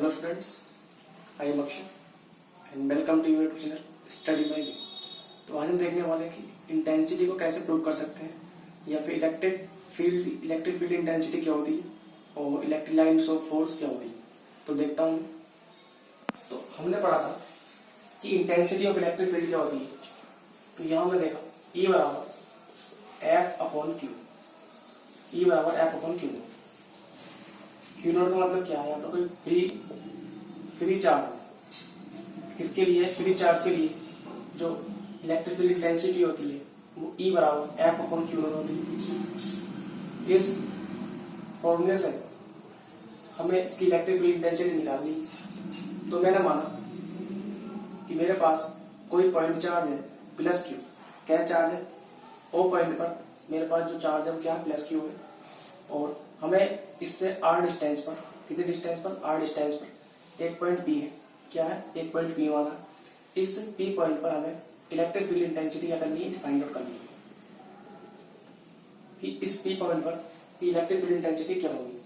Hello students, I am Akshay and welcome to YouTube channel study by me. तो आज हम देखने वाले हैं कि इंटेंसिटी को कैसे प्रूव कर सकते हैं या फिर इलेक्ट्रिक फील्ड इंटेंसिटी क्या होती है और इलेक्ट्रिक लाइन्स ऑफ फोर्स क्या होती है। तो देखता हूँ। तो हमने पढ़ा था कि इंटेंसिटी ऑफ इलेक्ट्रिक फील्ड क्या होती है। तो यहाँ हमने देखा E बराबर एफ अपॉन क्यू। E बराबर F upon Q. Q not का मतलब क्या है? यहाँ पर कोई फ्री चार्ज है। किसके लिए? फ्री चार्ज के लिए जो इलेक्ट्रिक फील्ड इंटेंसिटी होती है वो E बराबर एफ अपॉन क्यू नॉट होती है। इस फॉर्मूले से हमें इसकी इलेक्ट्रिक फील्ड इंटेंसिटी निकालनी। तो मैंने माना कि मेरे पास कोई पॉइंट चार्ज है प्लस क्यू। क्या चार्ज है? ओ पॉइंट पर मेरे पास जो चार्ज है वो क्या है? प्लस क्यू है। और हमें इससे आर डिस्टेंस पर, कितने डिस्टेंस पर? आर डिस्टेंस पर एक पॉइंट पी है। क्या है? एक पॉइंट पी वाला। इस पी पॉइंट पर हमें इलेक्ट्रिक फील्ड इंटेंसिटी क्या करनी है? फाइंड आउट करनी है कि इस पी पॉइंट पर इलेक्ट्रिक फील्ड इंटेंसिटी क्या होगी।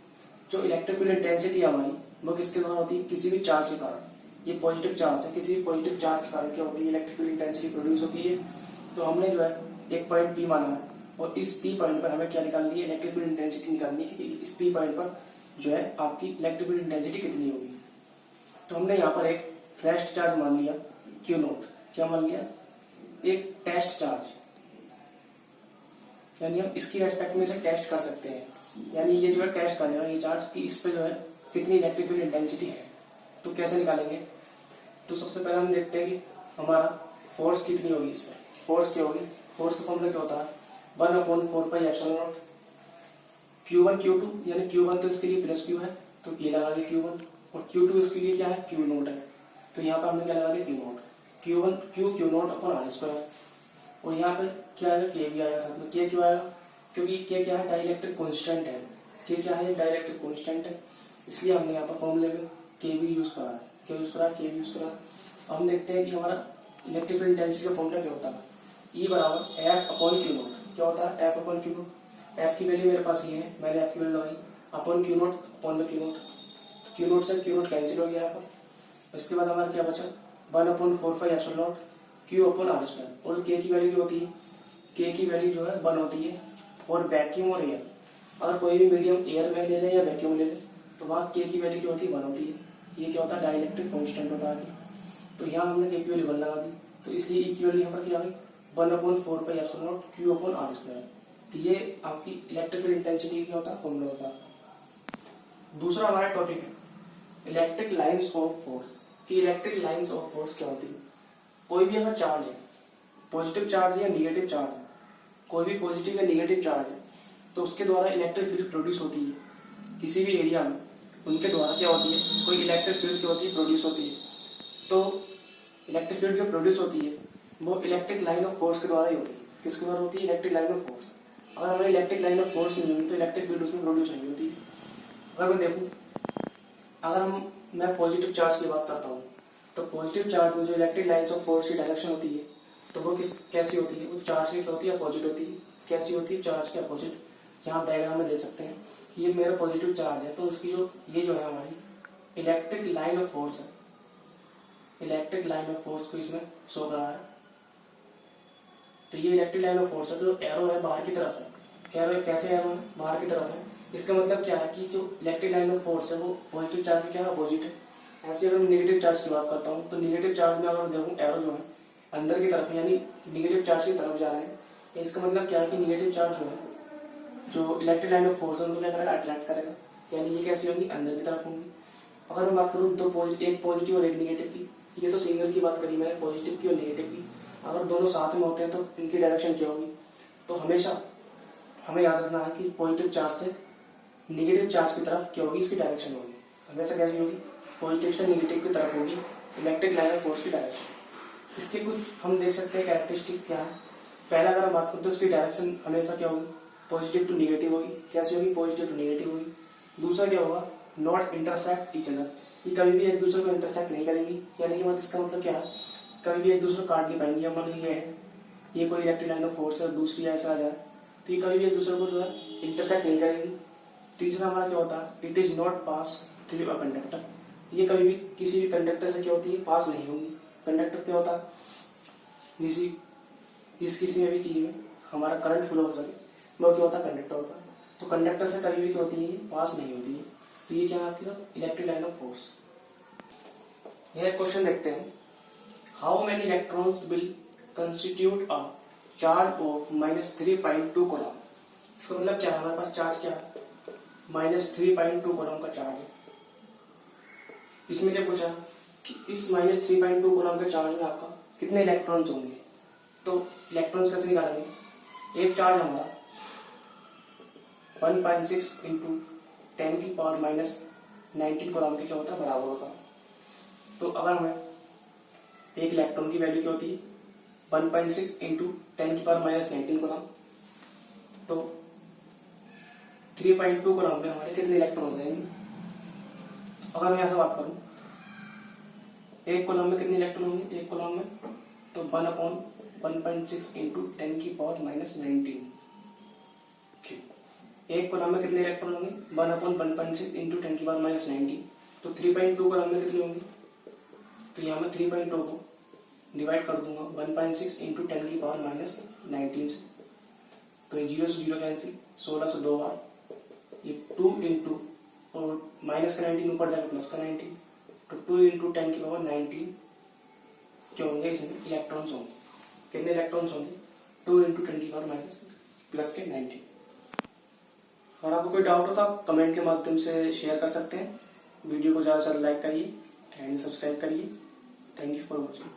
जो इलेक्ट्रिक फील्ड इंटेंसिटी हमारी वो किसके द्वारा होती है? किसी भी चार्ज के कारण। ये पॉजिटिव चार्ज है, किसी भी पॉजिटिव चार्ज के कारण क्या होती है? इलेक्ट्रिक फील्ड इंटेंसिटी प्रोड्यूस होती है। तो हमने जो है एक पॉइंट पी माना है और इस पी पॉइंट पर हमें क्या निकालनी है? इलेक्ट्रिक फील्ड इंटेंसिटी निकालनी है कि इस पी पॉइंट पर जो है आपकी इलेक्ट्रिक फील्ड इंटेंसिटी कितनी होगी। तो हमने यहाँ पर एक रेस्ट चार्ज मान लिया क्यू नॉट। क्या मान लिया? एक टेस्ट चार्ज, यानी हम इसकी रेस्पेक्ट में इसे टेस्ट कर सकते हैं। यानी ये जो है टेस्ट करेगा ये चार्ज कि इस पे जो है कितनी इलेक्ट्रिक फील्ड इंटेंसिटी है। तो कैसे निकालेंगे? तो सबसे पहले हम देखते हैं कि हमारा फोर्स कितनी होगी। इसमें फोर्स क्या होगी? फोर्स का फॉर्मूला क्या होता है? 1/4πε0 Q1 Q2, यानी Q1 तो इसके लिए प्लस Q है तो ये लगा दिया Q1 और Q2 इसके लिए क्या है? Q नोट है। तो यहाँ पर हमने क्या लगा दिया? Q naught. Q naught upon r square. और यहाँ पे क्या आएगा? K भी आएगा साथ में। K क्यों आएगा? क्योंकि K क्या है? डाइलेक्ट्रिक कांस्टेंट है। K क्या है? डाइलेक्ट्रिक कांस्टेंट है, इसलिए हमने यहाँ पर फॉर्मूले में K भी यूज करा है। K भी यूज करा। अब हम देखते हैं कि हमारा इलेक्ट्रिक फील्ड इंटेंसिटी का फॉर्मूला क्या होता है। E बराबर एफ अपॉन क्यू नोट। क्या होता है? F upon Q note. F की वैल्यू मेरे पास ये है, मैंने एफ की वैल्यू लगाई अपॉन क्यू नोट, अपॉन में क्यू नोट। क्यू नोट से क्यू नोट कैंसिल हो गया यहाँ पर। इसके बाद हमारा क्या बचा? 1/4πε0 क्यू अपॉन आर स्क्वायर। और के की वैल्यू क्या होती है? के की वैल्यू जो है 1 होती है फॉर वैक्यूम और एयर। अगर कोई भी मीडियम एयर में ले लें या वैक्यूम ले लें तो वहाँ के की वैल्यू क्या होती है? 1 होती है। ये क्या होता है? डाइलेक्ट्रिक कांस्टेंट होता है। तो यहाँ हमने के की वैल्यू 1 लगा दी, तो इसलिए ई की वैल्यू यहाँ पर क्या आ गई? 1/4πε0 क्यू अपॉन आर स्क्वायर। तो ये आपकी इलेक्ट्रिक फील्ड इंटेंसिटी क्या होता है? फॉर्मूला होता है। दूसरा हमारा टॉपिक है इलेक्ट्रिक लाइंस ऑफ फोर्स। कि इलेक्ट्रिक लाइंस ऑफ फोर्स क्या होती है। कोई भी अगर चार्ज है, पॉजिटिव चार्ज या निगेटिव चार्ज है, कोई भी पॉजिटिव या निगेटिव चार्ज है तो उसके द्वारा इलेक्ट्रिक फील्ड प्रोड्यूस होती है किसी भी एरिया में। उनके द्वारा क्या होती है? कोई इलेक्ट्रिक फील्ड क्या होती है? प्रोड्यूस होती है। तो इलेक्ट्रिक फील्ड जो प्रोड्यूस होती है वो इलेक्ट्रिक लाइन ऑफ फोर्स के द्वारा ही होती है। किसके द्वारा होती है? Electric line of force. अगर हमें इलेक्ट्रिक लाइन ऑफ फोर्स नहीं होगी तो इलेक्ट्रिक फील्ड उसमें प्रोड्यूस नहीं होती। अगर मैं देखूं, अगर मैं पॉजिटिव चार्ज की बात करता हूँ तो पॉजिटिव चार्ज में जो इलेक्ट्रिक लाइन्स ऑफ फोर्स की डायरेक्शन होती है तो वो कैसी होती है? वो चार्ज की क्या होती है? अपोजिट होती है। कैसी होती है? चार्ज के अपोजिट। यहाँ डायग्राम में दे सकते हैं कि ये मेरा पॉजिटिव चार्ज है तो इसकी ये जो है हमारी इलेक्ट्रिक लाइन ऑफ फोर्स है। इलेक्ट्रिक लाइन ऑफ फोर्स को इसमें शो करा है। तो ये इलेक्ट्रिक लाइन ऑफ फोर्स है, तो एरो है बाहर की तरफ है। कैसे एरो है? बाहर की तरफ है। इसका मतलब क्या है कि जो इलेक्ट्रिक लाइन ऑफ फोर्स है वो पॉजिटिव चार्ज में क्या है? अपोजिट है। ऐसे अगर मैं निगेटिव चार्ज की बात करता हूँ तो निगेटिव चार्ज में अगर देखूँ एरो जो है अंदर की तरफ है, यानी निगेटिव चार्ज की तरफ जा रहे हैं। इसका मतलब क्या है कि निगेटिव चार्ज जो है जो इलेक्ट्रिक लाइन ऑफ फोर्स है उनको क्या करेगा? अट्रैक्ट करेगा। यानी ये कैसी होंगी? अंदर की तरफ होंगी। अगर मैं बात करूँ तो एक पॉजिटिव और एक निगेटिव की, ये तो सिंगल की बात करी मैंने, पॉजिटिव की और निगेटिव की। अगर दोनों साथ में होते हैं तो इनकी डायरेक्शन क्या होगी? तो हमेशा हमें याद रखना है कि पॉजिटिव चार्ज से निगेटिव चार्ज की तरफ क्या होगी? इसकी डायरेक्शन होगी। हमेशा कैसी होगी? पॉजिटिव से निगेटिव की तरफ होगी इलेक्ट्रिक लाइन ऑफ फोर्स की डायरेक्शन। इसके कुछ हम देख सकते हैं कैरेक्टरिस्टिक क्या है। पहला अगर हम बात करें तो इसकी डायरेक्शन हमेशा क्या होगी? पॉजिटिव टू निगेटिव होगी। कैसी होगी? पॉजिटिव टू निगेटिव होगी। दूसरा क्या होगा? Not intersect each other. ये कभी भी एक दूसरे को इंटरसेक्ट नहीं करेंगी। यानी कि इसका मतलब क्या है? कभी भी एक दूसरे को काट नहीं पाएंगे। मान लीजिए ये कोई इलेक्ट्रिक लाइन ऑफ फोर्स है और दूसरी ऐसा आ जाए तो ये कभी भी एक दूसरे को जो है इंटरसेक्ट नहीं करेंगी। तीसरा हमारा क्या होता है? It is not pass through a conductor. ये कभी भी किसी भी कंडक्टर से क्या होती है, पास नहीं होंगी। कंडक्टर क्या होता है, जिस किसी में भी चीज में हमारा करंट फ्लो हो सके वो क्या होता है, कंडक्टर होता है। तो कंडक्टर से कभी भी क्या होती है, पास नहीं होती है। तो ये क्या है आपके साथ, इलेक्ट्रिक लाइन ऑफ फोर्स। यह क्वेश्चन देखते हैं, how many electrons will constitute a charge of -3.2 coulomb. इसका मतलब क्या है, हमारे पास चार्ज क्या है, -3.2 कूलम का चार्ज है। इसमें क्या पूछा कि इस -3.2 कूलम के चार्ज में आपका कितने इलेक्ट्रॉन्स होंगे। तो इलेक्ट्रॉन्स कैसे निकालेंगे, एक चार्ज हमारा 1.6 इंटू 10⁻⁻19 कूलम के क्या होता है, बराबर होता है। तो अगर हमें एक इलेक्ट्रॉन की वैल्यू क्या होती है, 1.6 इंटू 10⁻⁻19 कूलम, तो 3.2 कूलम में हमारे कितने इलेक्ट्रॉन हो जाएंगे। अगर मैं यहाँ से बात करूं, एक कूलम में कितने इलेक्ट्रॉन होंगे, एक कूलम में तो 1/1.6 इंटू 10⁻⁻19। एक कॉलम में कितने इलेक्ट्रॉन होंगे, 1/1.6 इंटू 10⁻⁻19। तो 3.2 कॉलम में कितने होंगे, तो यहाँ मैं 3.2 को डिवाइड कर दूंगा 1.6 इंटू 10⁻⁻19 से। तो ये 0 से 0 कैंसिल, 16 से 2 बार, ये 2 इंटू और माइनस का 19 ऊपर जाकर प्लस का 19, तो 2 इंटू 10⁻19 क्या होंगे, इसमें इलेक्ट्रॉन्स होंगे। कितने इलेक्ट्रॉन्स होंगे, 2 इंटू 10⁻⁻⁻ प्लस के 19। अगर आपको कोई डाउट हो तो आप कमेंट के माध्यम से शेयर कर सकते हैं। वीडियो को ज़्यादा से ज़्यादा लाइक करिए एंड सब्सक्राइब करिए। Thank you for watching.